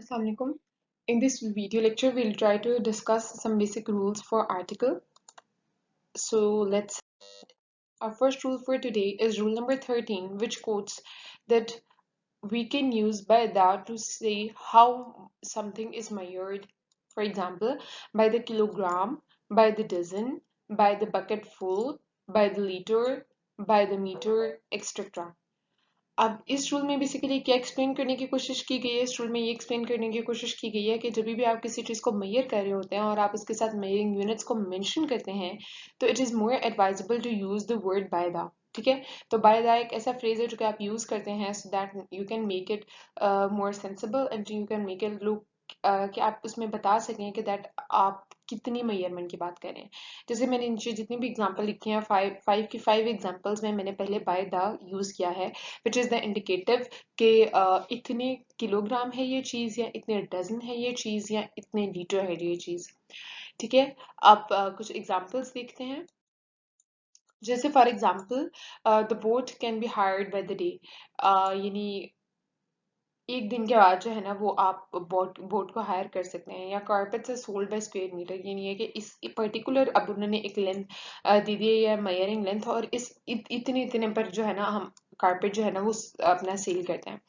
Assalamualaikum. In this video lecture, we'll try to discuss some basic rules for article. So let's. Our first rule for today is rule number 13, which quotes that we can use by that to say how something is measured. For example, by the kilogram, by the dozen, by the bucket full, by the liter, by the meter, etc. अब इस rule में basically क्या explain करने की कोशिश की गई है? इस रूल में ये एक्सप्लेन करने की कोशिश की गई है कि जब भी आप किसी चीज़ को मेजर कर रहे होते हैं और आप उसके साथ मेजरिंग यूनिट्स को मेंशन करते हैं तो it is more advisable to use the word by the. ठीक है, तो बाय द एक ऐसा फ्रेज है जो कि आप यूज करते हैं so that you can make it more sensible and you can make it look कि आप उसमें बता सकें कि दैट आप कितनी मेजरमेंट की बात कर रहे हैं. जैसे मैंने नीचे जितनी भी एग्जांपल लिखी हैं फाइव एग्जांपल्स में मैंने पहले बाय द यूज किया है विच इज द इंडिकेटिव कि इतने किलोग्राम है ये चीज या इतने डजन है ये चीज या इतने लीटर है ये चीज. ठीक है, आप कुछ एग्जांपल्स देखते हैं. जैसे for example the boat can be hired by the day, यानी एक दिन के बाद जो है ना वो आप बोट को हायर कर सकते हैं. या कारपेट से सोल्ड बाय स्क्वायर मीटर, ये नहीं है कि इस पर्टिकुलर अब उन्होंने एक लेंथ दी दी है या मेजरिंग लेंथ और इतने इतने पर जो है ना हम कारपेट जो है ना वो अपना सेल करते हैं.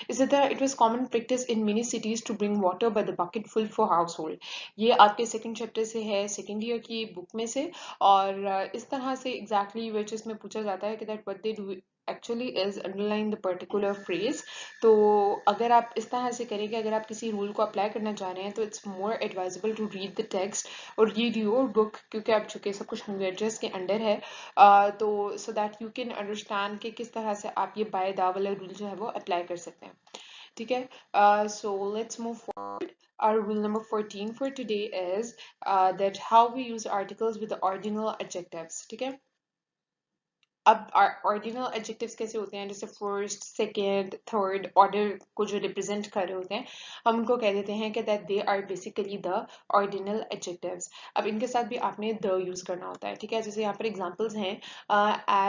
इसी तरह it was common practice in many cities to bring water by the bucket full for household. ये आपके सेकंड चैप्टर से है, सेकंड ईयर की बुक में से. और इस तरह से एग्जैक्टली which इसमें पूछा जाता है कि that what they do actually is underline the particular phrase. तो अगर आप इस तरह से करेंगे, अगर आप किसी रूल को अप्लाई करना चाह रहे हैं तो it's more advisable to read the text और रीड योर बुक, क्योंकि आप चुके सब कुछ लैंग्वेजेस के अंडर है. तो so that you can understand कि किस तरह से आप ये बाय द वाला रूल जो है वो अप्लाई कर सकते हैं. ठीक है, so let's move forward. Our rule number 14 for today is that how we use articles with the ordinal adjectives. ठीक है, अब ऑर्डिनल एडजेक्टिव्स कैसे होते हैं? जैसे फर्स्ट, सेकेंड, थर्ड ऑर्डर को जो रिप्रेजेंट कर रहे होते हैं हम उनको कह देते हैं कि that they are basically the ordinal adjectives. अब इनके साथ भी आपने द यूज करना होता है. ठीक है, जैसे यहाँ पर एग्जांपल्स हैं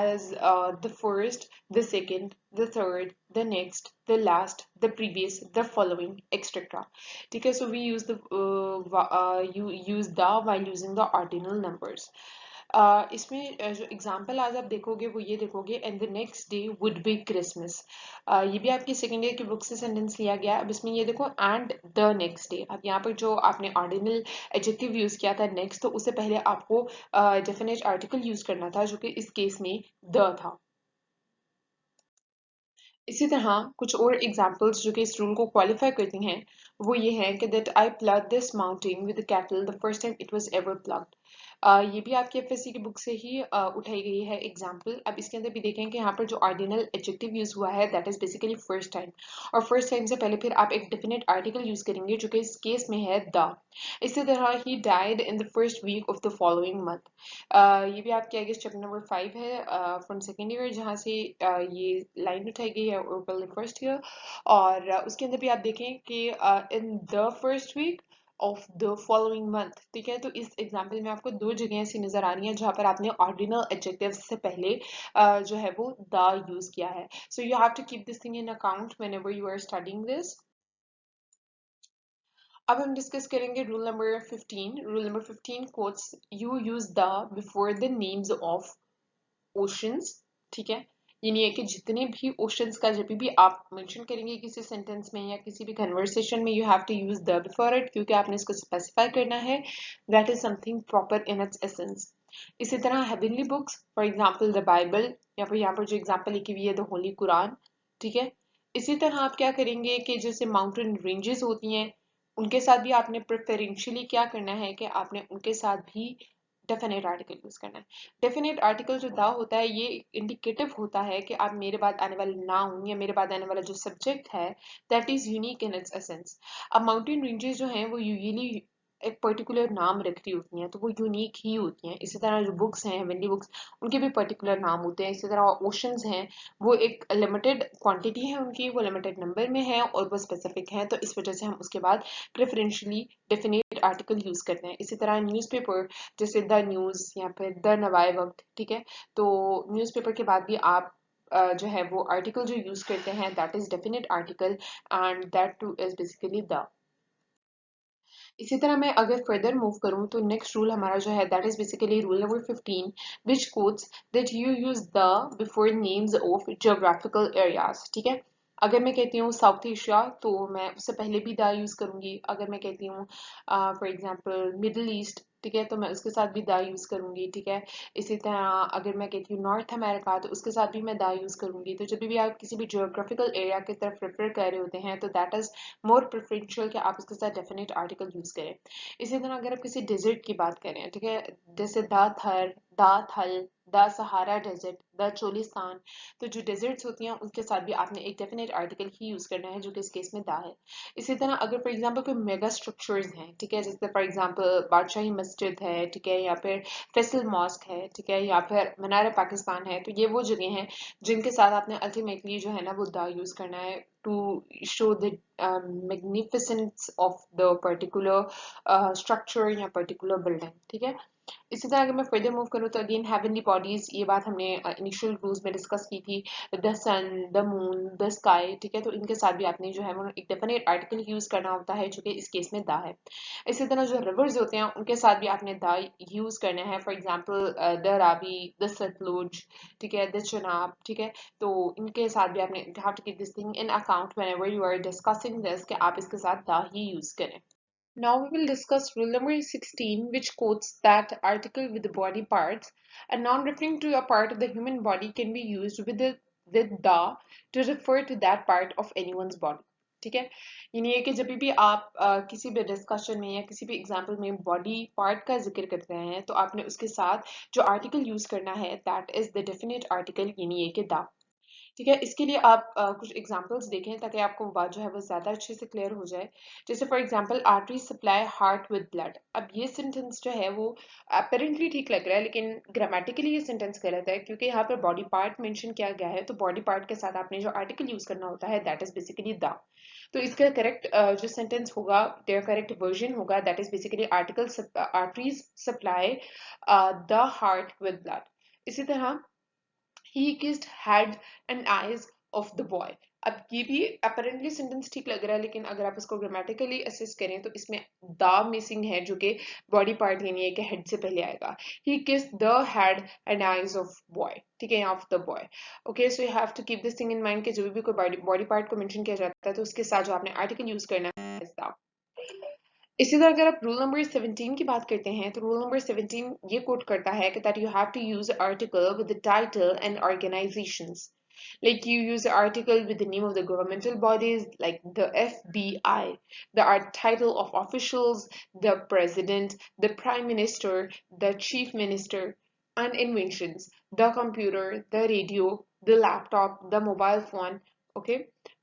as the first, the second, the third, the next, the last, the previous, the following, etcetera. ठीक है, so we use the use the while using the ordinal numbers. इसमें जो एग्जाम्पल आज आप देखोगे वो ये देखोगे, and the next day would be Christmas. ये भी आपकी सेकेंड ईयर की बुक से सेंटेंस लिया गया. अब इसमें ये देखो एंड द नेक्स्ट डे. अब यहाँ पर जो आपने ऑर्डिनल एडजेक्टिव यूज किया था नेक्स्ट, तो उससे पहले आपको डेफिनेट आर्टिकल यूज करना था जो कि इस केस में द था. इसी तरह कुछ और एग्जाम्पल्स जो कि इस रूल को क्वालिफाई करती हैं वो ये है कि that I plug this mountain with cattle the first time it was ever plugged. ये भी आपकी एफएससी की बुक से ही उठाई गई है एग्जाम्पल. अब इसके अंदर भी देखें कि यहाँ पर जो ऑर्डिनल एडजेक्टिव यूज हुआ है that is basically first time, और फर्स्ट टाइम से पहले फिर आप एक डेफिनेट आर्टिकल यूज करेंगे जो कि इस केस में है द. इसी तरह ही died in the first week of the following month. ये भी आपके आई गेस चैप्टर नंबर 5 है फ्रॉम सेकेंड ईयर, जहाँ से ये लाइन उठाई गई है और फर्स्ट ईयर. और उसके अंदर भी आप देखें कि in the first week of the following month. ठीक है, तो इस एग्जाम्पल में आपको दो जगह ऐसी नजर आ रही हैं जहां पर आपने ऑर्डिनल एडजेक्टिव से पहले जो है वो द यूज किया है. So you have to keep this thing in account whenever you are studying this. अब हम डिस्कस करेंगे rule number 15. Rule number 15 quotes you use the before the names of oceans. ठीक है, ये नहीं है कि जितने भी ओशंस का जब भी आप मेंशन करेंगे किसी सेंटेंस में या किसी भी कन्वर्सेशन में you have to use the before it, क्योंकि आपने इसको स्पेसिफाई करना है. That is something proper in its essence. इसी तरह heavenly books, for example the Bible, या फिर यहाँ पर जो एग्जांपल लिखी हुई है द होली कुरान. ठीक है, इसी तरह आप क्या करेंगे कि जैसे माउंटेन रेंजेस होती हैं उनके साथ भी आपने प्रेफरेंशियली क्या करना है कि आपने उनके साथ भी डेफिनेट आर्टिकल यूज करना है. डेफिनेट आर्टिकल जो दा होता है ये इंडिकेटिव होता है कि आप मेरे बाद आने वाले नाउन या मेरे बाद आने वाला जो सब्जेक्ट है that is unique in its essence. अब माउंटेन रेंजेस जो हैं वो यूजुअली एक पर्टिकुलर नाम रखती होती हैं तो वो यूनिक ही होती हैं. इसी तरह जो बुक्स हैं हेवनली बुक्स उनके भी पर्टिकुलर नाम होते हैं. इसी तरह ओशंस हैं वो एक लिमिटेड क्वांटिटी है उनकी, वो लिमिटेड नंबर में है और वो स्पेसिफिक हैं, तो इस वजह से हम उसके बाद प्रेफरेंशियली डेफिनेट आर्टिकल यूज करते हैं. इसी तरह न्यूज़पेपर जैसे द न्यूज या फिर द नवाए वक्त. ठीक है, तो न्यूज़पेपर के बाद भी आप जो है वो आर्टिकल जो यूज करते हैं that is definite article and that two is basically the. इसी तरह मैं अगर फर्दर मूव करूं तो नेक्स्ट रूल हमारा जो है that is basically rule number 15 which quotes that you use the before names of geographical areas. ठीक है, अगर मैं कहती हूँ साउथ एशिया तो मैं उससे पहले भी द यूज करूंगी। अगर मैं कहती हूँ फॉर एग्जांपल मिडिल ईस्ट, ठीक है, तो मैं उसके साथ भी द यूज करूंगी। ठीक है, इसी तरह अगर मैं कहती हूँ नॉर्थ अमेरिका तो उसके साथ भी मैं द यूज करूंगी। तो जब भी आप किसी भी जियोग्राफिकल एरिया की तरफ रेफर कर रहे होते हैं तो दैट इज मोर प्रेफरेंशियल कि आप उसके साथ डेफिनेट आर्टिकल यूज करें। इसी तरह अगर आप किसी डेजर्ट की बात करें, ठीक है, जैसे the Thar, the Thal, the Sahara desert, the Cholistan, तो जो डेजर्ट्स होती हैं उनके साथ भी आपने एक डेफिनेट आर्टिकल ही यूज करना है जो कि इस केस में दा है। इसी तरह अगर फॉर एग्जांपल कोई मेगा स्ट्रक्चर्स हैं, ठीक है, जैसे फॉर एग्जांपल बादशाही मस्जिद है, ठीक है, या फिर फैसल मॉस्क है, ठीक है, या फिर मीनार पाकिस्तान है, तो ये वो जगह हैं जिनके साथ आपने अल्टीमेटली जो है ना वो दा यूज करना है to show the magnificence of the particular structure या particular building। ठीक है, इसी तरह अगर मैं फर्दर मूव करूँ तो अगेन हेवनली बॉडीज, ये बात हमने इनिशियल रूल्स में डिस्कस की थी, the sun, the moon, the sky, ठीक है, तो इनके साथ भी आपने जो है वो एक डेफिनेट आर्टिकल यूज करना होता है जो कि इस केस में दा है। इसी तरह जो रिवर्स होते हैं उनके साथ भी आपने दा यूज करना है, for example the Ravi, the Sutlej, ठीक है, द चनाब, ठीक है, तो इनके साथ भी आपने have to keep this thing in account whenever you are discussing this कि आप इसके साथ दा ही यूज करें। Now we will discuss rule number 16, which quotes that article with the body parts. A noun referring to a part of the human body can be used with the to refer to that part of anyone's body. ठीक है, यानी ये कि जब भी आप किसी भी डिस्कशन में या किसी भी एग्जाम्पल में बॉडी पार्ट का जिक्र करते हैं तो आपने उसके साथ जो आर्टिकल यूज करना है that is the definite article, यानी ये कि द। ठीक है, इसके लिए आप कुछ एग्जांपल्स देखें ताकि आपको बात जो है वो ज्यादा अच्छे से क्लियर हो जाए। जैसे for example artery supply heart with blood. अब ये सेंटेंस जो है वो अपेरेंटली ठीक लग रहा है लेकिन ग्रामेटिकली ये सेंटेंस गलत है क्योंकि यहाँ पर बॉडी पार्ट मेंशन किया गया है, तो बॉडी पार्ट के साथ आपने जो आर्टिकल यूज करना होता है दैट इज बेसिकली द। तो इसका करेक्ट जो सेंटेंस होगा, देयर करेक्ट वर्जन होगा that is basically article arteries supply the heart with blood. इसी तरह he kissed head and eyes of the boy। अब ये भी अपेरेंटली सेंटेंस ठीक लग रहा है लेकिन अगर आप इसको ग्रामेटिकली असेस करें तो इसमें द मिसिंग है जो कि बॉडी पार्ट यानी है कि हेड से पहले आएगा। he kissed the head and eyes of boy, ठीक है, of the boy. Okay, so you have to keep this thing in mind कि जब भी कोई बॉडी पार्ट को मेंशन किया जाता है तो उसके साथ जो आपने आर्टिकल यूज करना है is the। इसी तरह अगर आप रूल नंबर 17 की बात करते हैं तो रूल नंबर 17 ये कोट करता है कि that you have to use article with the title and organisations. Like you use the article with the name of the governmental bodies like the FBI, the title of officials, the president, the prime minister, the chief minister, and inventions, the computer, the radio, the laptop, the mobile phone। Okay,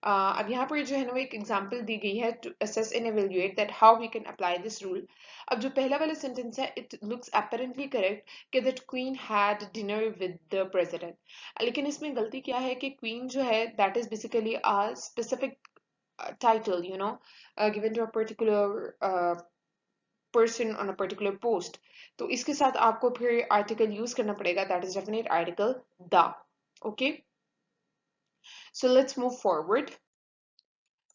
अब यहाँ पर जो है ना वो एक example दी गई है to assess and evaluate that how we can apply this rule. अब जो पहला वाला सेंटेंस है इट लुक्स अपेरेंटली करेक्ट कि that queen had dinner with the president, लेकिन इसमें गलती क्या है कि क्वीन जो है that is basically a specific title, you know, given to a particular person on a particular post। तो इसके साथ आपको फिर आर्टिकल यूज करना पड़ेगा that is definite article the. Okay, so let's move forward.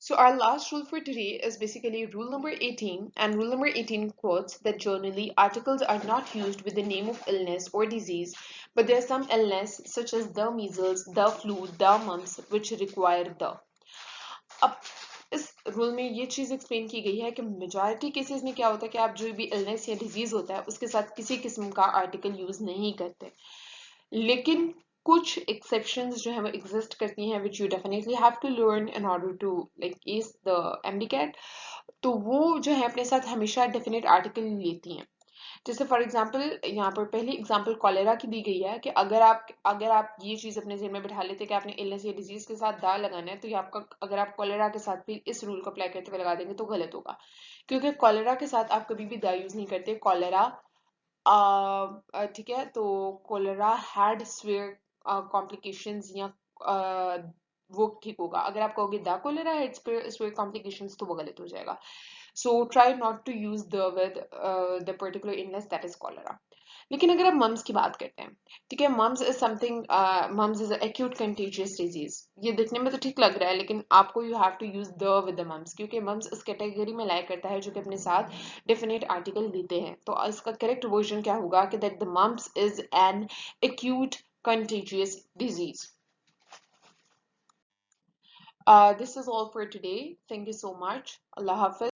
So our last rule for today is basically rule number 18, and rule number 18 quotes that generally articles are not used with the name of illness or disease, but there are some illness such as the measles, the flu, the mumps which require the। अब इस rule में ये चीज explain की गई है कि majority cases में क्या होता है कि आप जो भी इलनेस या डिजीज होता है उसके साथ किसी किस्म का आर्टिकल यूज नहीं करते, लेकिन कुछ एक्सेप्शंस जो है वो एग्जिस्ट करती हैं which you definitely have to learn in order to like ace the MDCAT। तो वो जो है अपने साथ हमेशा डेफिनेट आर्टिकल लेती हैं। जैसे फॉर एग्जांपल यहाँ पर पहली एग्जांपल कॉलेरा की दी गई है कि अगर आप ये चीज अपने जेहन में बिठा लेते कि आपने इलनेस या डिजीज के साथ दा लगाना है तो ये आपका, अगर आप कॉलेरा के साथ भी इस रूल को अप्लाई करते हुए लगा देंगे तो गलत होगा, क्योंकि कॉलेरा के साथ आप कभी भी दा यूज नहीं करते। कॉलेरा ठीक है, तो कोलेरा हैड स्वेयर कॉम्प्लिकेशंस या वो ठीक होगा। अगर आप कहोगे द कोलेरा है इट्स कॉम्प्लिकेशंस, तो वो गलत हो जाएगा। So try not to use the with the particular illness that is cholera. लेकिन अगर आप मम्स की बात करते हैं, ठीक है, mumps is something, mumps is acute contagious disease. ये दिखने में तो ठीक लग रहा है, लेकिन आपको you have to use the with the mumps, क्योंकि मम्स इस कैटेगरी में लाया करता है जो कि अपने साथ डेफिनेट आर्टिकल लेते हैं। तो इसका करेक्ट वर्जन क्या होगा कि that the mumps is an acute contagious disease. This is all for today. Thank you so much. Allah Hafiz.